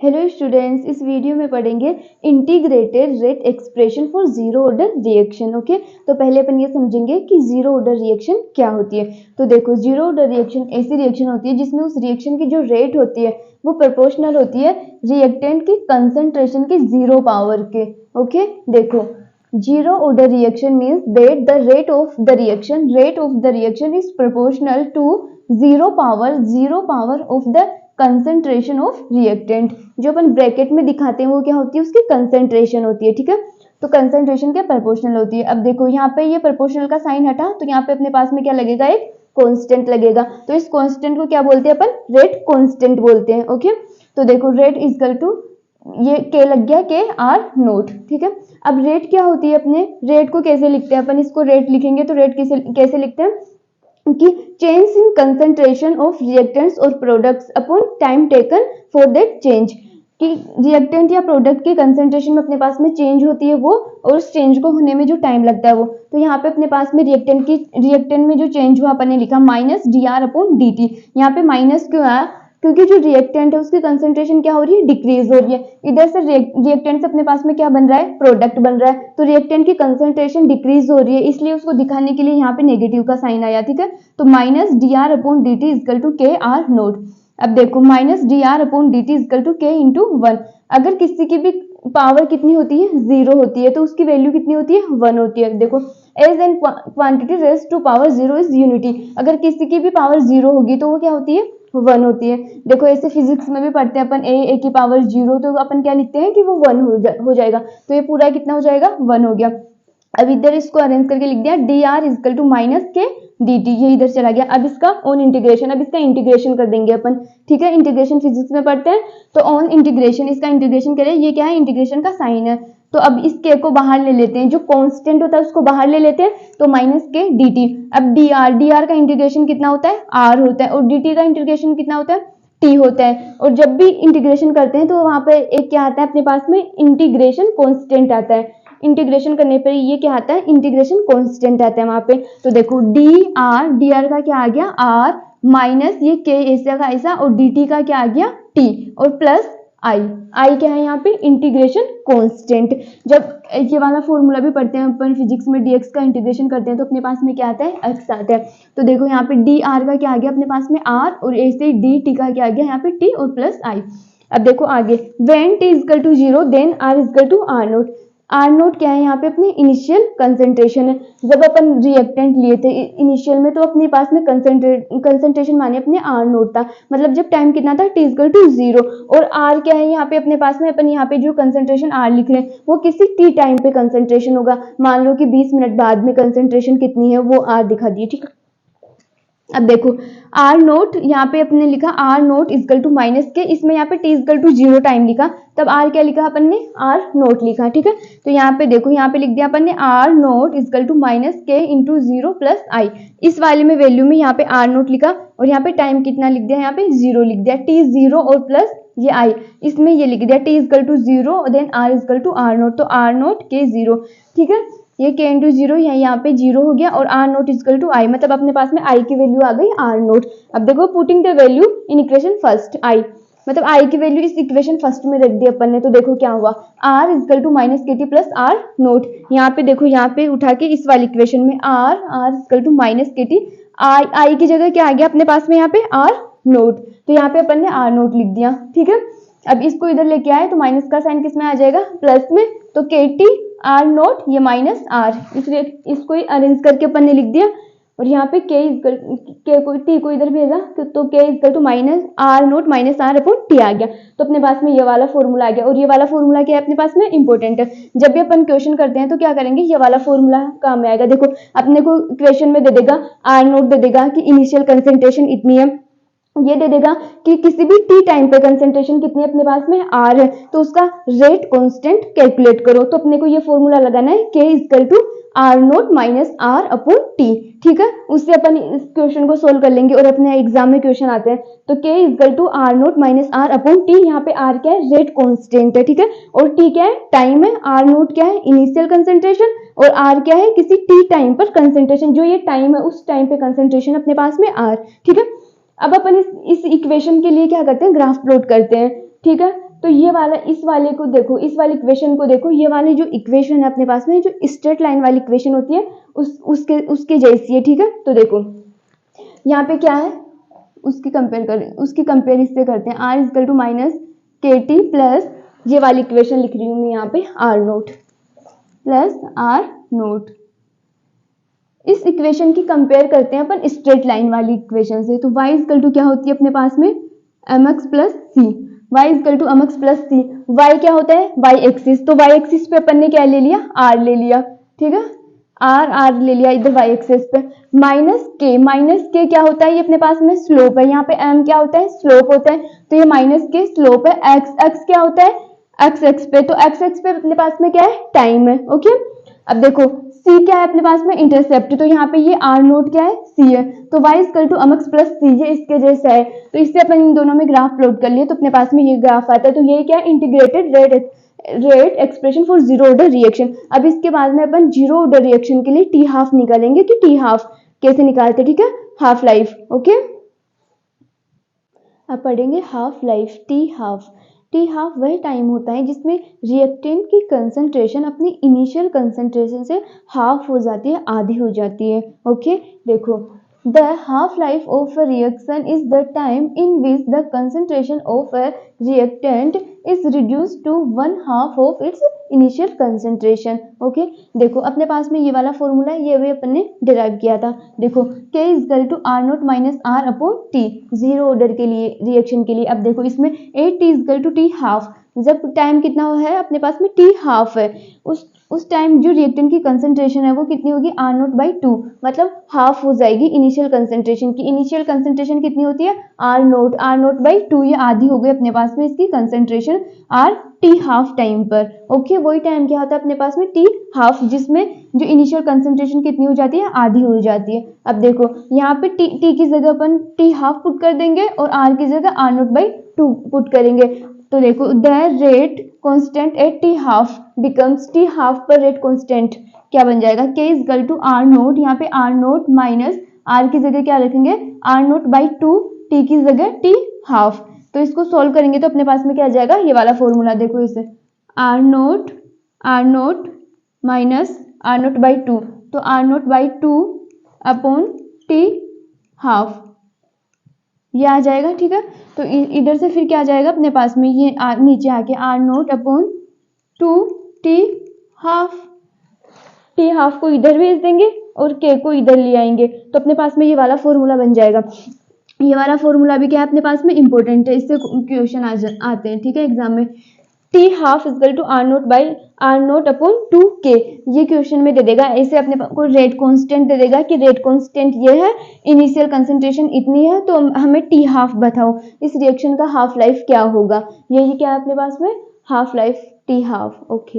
Hello students, इस video में पढ़ेंगे integrated rate expression for zero order reaction. Okay, तो पहले अपन ये समझेंगे कि जीरो ऑर्डर रिएक्शन क्या होती है। तो देखो, जीरो ऑर्डर रिएक्शन ऐसी रिएक्शन होती है जिसमें उस रिएक्शन की जो रेट होती है वो प्रोपोर्शनल होती है रिएक्टेंट की कंसंट्रेशन के जीरो पावर के। ओके, देखो, zero order reaction means that the rate of the reaction is proportional to zero power of the concentration of reactant. जो अपन ब्रैकेट में दिखाते हैं वो क्या होती है, उसकी कंसंट्रेशन होती है। ठीक है, तो कंसंट्रेशन क्या प्रोपोर्शनल होती है। अब देखो, यहाँ पे ये प्रोपोर्शनल का साइन हटा तो यहाँ पे अपने पास में क्या लगेगा, एक कांस्टेंट लगेगा। तो इस कांस्टेंट को क्या बोलते हैं अपन, रेट कांस्टेंट बोलते हैं। ओके, तो देखो रेट इक्वल टू ये के लग गया, के आर नोट। ठीक है, अब रेट क्या होती है, अपने रेट को कैसे लिखते हैं अपन, इसको रेट लिखेंगे तो रेट कैसे लिखते हैं कि change in concentration of reactants और products upon time taken for that change. कि रिएक्टेंट या प्रोडक्ट की कंसंट्रेशन में अपने पास में चेंज होती है वो, और उस चेंज को होने में जो टाइम लगता है वो। तो यहाँ पे अपने पास में रिएक्टेंट में जो चेंज हुआ अपन ने लिखा minus d r upon d T. यहाँ पे माइनस क्यों आया, क्योंकि जो रिएक्टेंट है उसकी कंसंट्रेशन क्या हो रही है, डिक्रीज हो रही है। इधर से रिएक्टेंट से अपने पास में क्या बन रहा है, प्रोडक्ट बन रहा है। तो रिएक्टेंट की कंसंट्रेशन डिक्रीज हो रही है, इसलिए उसको दिखाने के लिए यहाँ पे नेगेटिव का साइन आया। ठीक है, तो minus d r upon d t is equal to k r naught. अब देखो, minus d r upon d t is equal to k into one. अगर किसी की भी पावर कितनी होती है, जीरो होती है, तो उसकी वैल्यू कितनी होती है, वन होती है। देखो, as an quantity raise to power zero is unity. अगर किसी की भी पावर जीरो होगी तो वो क्या होती है, वन होती है। देखो, ऐसे फिजिक्स में भी पढ़ते हैं अपन, ए की पावर जीरो, तो अपन क्या लिखते हैं कि वो वन हो जाएगा। तो ये पूरा कितना हो जाएगा, वन हो गया। अब इधर इसको अरेंज करके लिख दिया, d r is equal to minus k d t, ये इधर चला गया। अब इसका ऑन इंटीग्रेशन, अब इसका इंटीग्रेशन कर देंगे अपन। ठीक है, इंटीग्रेशन फिजिक्स में पढ़ते हैं तो ऑन इंटीग्रेशन, इसका इंटीग्रेशन करें। ये क्या है, इंटीग्रेशन का साइन है। तो अब इस के को बाहर ले लेते हैं, जो कांस्टेंट होता है उसको बाहर ले लेते हैं, तो माइनस के डी टी। अब डी आर का इंटीग्रेशन कितना होता है, आर होता है, और डी टी का इंटीग्रेशन कितना होता है, टी होता है। और जब भी इंटीग्रेशन करते हैं तो वहां पे एक क्या आता है अपने पास में, इंटीग्रेशन कांस्टेंट आता है। इंटीग्रेशन करने पर ये क्या आता है, इंटीग्रेशन कांस्टेंट आता है वहां पे। तो देखो, डी आर का क्या आ गया, आर, माइनस ये के ऐसा का ऐसा, और डी टी का क्या आ गया, टी, और प्लस आई क्या है यहाँ पे, इंटीग्रेशन कांस्टेंट। जब ये वाला फॉर्मूला भी पढ़ते हैं अपन फिजिक्स में, डीएक्स का इंटीग्रेशन करते हैं तो अपने पास में क्या आता है, एक्स आता है। तो देखो यहाँ पे डी आर का क्या आ गया अपने पास में, आर, और ऐसे ही डी टी का क्या आ गया यहाँ पे, टी और प्लस आई। अब देखो आगे, when t is equal to zero then are is equal to are naught. R naught क्या है यहाँ पे, अपनी इनिशियल कंसंट्रेशन है। जब अपन रिएक्टेंट लिए थे इनिशियल में तो अपने पास में कंसंट्रेशन माने अपने आर नोट था, मतलब जब टाइम कितना था, टी इजकल टू जीरो। और आर क्या है यहाँ पे अपने पास में, अपन यहाँ पे जो कंसंट्रेशन आर लिख रहे हैं वो किसी टी टाइम पे कंसंट्रेशन होगा। मान लो कि 20 मिनट बाद में कंसंट्रेशन कितनी है वो आर दिखा दिए। ठीक है, अब देखो आर नोट यहाँ पे अपने लिखा, r naught equal to minus k, इसमें यहाँ पे t is equal to zero time लिखा, तब आर क्या लिखा अपन ने, आर नोट लिखा। ठीक है, तो यहाँ पे देखो, यहाँ पे लिख दिया अपन ने r naught equal to minus k into zero plus I. इस वाले में वैल्यू में यहाँ पे आर नोट लिखा, और यहाँ पे टाइम कितना लिख दिया, यहाँ पे जीरो लिख दिया, टी जीरो और प्लस ये आई, इसमें ये लिख दिया T is equal to zero then are is equal to are naught, तो आर नोट के जीरो। ठीक है, ये के इंटू जीरो यहाँ पे जीरो हो गया, और आर नोट इजकल टू आई, मतलब अपने पास में आई की वैल्यू आ गई आर नोट। अब देखो, putting the value in equation first, I मतलब आई की वैल्यू इस इक्वेशन फर्स्ट में रख दी अपन ने। तो देखो क्या हुआ, are is equal to minus K T plus R naught. यहाँ पे देखो, यहाँ पे उठा के इस वाली इक्वेशन में are is equal to minus K T, आई की जगह क्या आ गया अपने पास में यहाँ पे, आर नोट। तो यहाँ पे अपन ने आर नोट लिख दिया। ठीक है, अब इसको इधर लेके आए तो माइनस का साइन किस में आ जाएगा, प्लस में, तो के टी आर नोट, ये माइनस आर, इसलिए इसको अरेंज करके अपन ने लिख दिया। और यहाँ पे के को टी को इधर भेजा तो K is equal to minus R naught minus R upon T आ गया। तो अपने पास में ये वाला फॉर्मूला आ गया, और ये वाला फॉर्मूला क्या है अपने पास में, इंपॉर्टेंट है। जब भी अपन क्वेश्चन करते हैं तो क्या करेंगे, ये वाला फॉर्मूला काम में आएगा। देखो, अपने को क्वेश्चन में दे देगा, आर नोट दे देगा कि इनिशियल कंसंट्रेशन इतनी है, ये दे देगा कि किसी भी टी टाइम पे कंसंट्रेशन कितनी अपने पास में, आर है, तो उसका रेट कांस्टेंट कैलकुलेट करो। तो अपने को ये फॉर्मूला लगाना है, K is equal to are naught minus R upon T. ठीक है, उससे अपन इस क्वेश्चन को सोल्व कर लेंगे, और अपने एग्जाम में क्वेश्चन आते हैं तो K is equal to are naught minus R upon T. यहाँ पे आर क्या है, रेट कांस्टेंट है। ठीक है, और टी क्या है, टाइम है, आर नोट क्या है, इनिशियल कंसंट्रेशन, और आर क्या है, किसी टी टाइम पर कंसंट्रेशन, जो ये टाइम है उस टाइम पे कंसंट्रेशन अपने पास में आर। ठीक है, अब अपन इस इक्वेशन के लिए क्या करते हैं, ग्राफ प्लॉट करते हैं। ठीक है, तो ये वाला इस वाले को देखो, इस वाली इक्वेशन को देखो, ये वाली जो इक्वेशन है अपने पास में, जो स्ट्रेट लाइन वाली इक्वेशन होती है उसके जैसी है, ठीक है। तो देखो यहाँ पे क्या है, उसकी कंपेयर इससे करते हैं। R is equal to minus K T plus ये वाली इक्वेशन लिख रही हूँ मैं यहाँ पे R naught plus R naught. इस इक्वेशन की कंपेयर करते हैं अपन स्ट्रेट लाइन वाली इक्वेशन से। तो y इजकल टू क्या होती है अपने पास में mx plus C, y is equal to mx plus C. y क्या होता है y एक्सिस, तो y एक्सिस पे अपन ने क्या ले लिया r ले लिया, ठीक है, r ले लिया इधर y एक्सिस पे। माइनस के क्या होता है, ये अपने पास में स्लोप है, यहाँ पे m क्या होता है स्लोप होता है, तो ये माइनस के स्लोप है। x क्या होता है x पे, तो x पे अपने पास में क्या है टाइम है, ओके। अब देखो c क्या है अपने पास में इंटरसेप्ट, तो यहाँ पे ये r नोट क्या है c है, तो y is equal to mx plus C, ये इसके जैसा है। तो इससे अपन इन दोनों में ग्राफ प्लॉट कर लिए तो अपने पास में ये ग्राफ आता है। तो ये क्या है integrated rate expression for zero order reaction. अब इसके बाद में अपन जीरो ऑर्डर रिएक्शन के लिए टी हाफ निकालेंगे कि टी हाफ कैसे निकालते, ठीक है, हाफ लाइफ, ओके। अब पढ़ेंगे half life, T half. T half वह टाइम होता है जिसमें रिएक्टेंट की कंसंट्रेशन अपनी इनिशियल कंसंट्रेशन से हाफ हो जाती है, आधी हो जाती है, ओके। देखो the half life of a reaction is the time in which the concentration of a reactant is reduced to one half of its initial concentration, okay. देखो अपने पास में ये वाला फॉर्मूला है, ये भी अपन ने डिराइव किया था। देखो K इजकल to are naught minus R upon T, zero order के लिए रिएक्शन के लिए। अब देखो इसमें at T is equal to T half, जब टाइम कितना है अपने पास में टी हाफ है, उस टाइम जो रिएक्टेंट की कंसंट्रेशन है वो कितनी होगी आर नोट बाई टू, मतलब हाफ हो जाएगी इनिशियल कंसंट्रेशन की। इनिशियल कंसंट्रेशन कितनी होती है आर नोट बाई टू, ये आधी हो गई अपने पास में इसकी concentration R T half time पर, ओके। वही टाइम क्या होता है अपने पास में टी हाफ, जिसमें जो इनिशियल कंसंट्रेशन कितनी हो जाती है आधी हो जाती है। अब देखो यहाँ पे टी की जगह अपन टी हाफ पुट कर देंगे और आर की जगह R naught by two put करेंगे। तो देखो the rate constant at T half becomes, T half पर रेट कांस्टेंट क्या बन जाएगा K इजकल टू आर नोट, यहाँ पे आर नोट माइनस आर की जगह क्या रखेंगे R naught by two, T की जगह टी हाफ। तो इसको सॉल्व करेंगे तो अपने पास में क्या आ जाएगा ये वाला फॉर्मूला, देखो इसे R naught minus R naught by two, तो R naught by two upon T half, ये आ जाएगा, ठीक है। तो इधर से फिर क्या आ जाएगा अपने पास में ये नीचे आके R naught upon two T half, T half को इधर भेज देंगे और के को इधर ले आएंगे तो अपने पास में ये वाला फॉर्मूला बन जाएगा। ये वाला फॉर्मूला भी क्या है अपने पास में इंपॉर्टेंट है, इससे क्वेश्चन आते हैं, ठीक है, एग्जाम में। टी हाफ इजकल to are naught by R naught upon two K, ये क्वेश्चन में दे देगा। ऐसे अपने को रेट कांस्टेंट दे देगा कि रेट कांस्टेंट ये है, इनिशियल कंसंट्रेशन इतनी है, तो हमें टी हाफ बताओ इस रिएक्शन का हाफ लाइफ क्या होगा। यही क्या है अपने पास में half life T half, okay.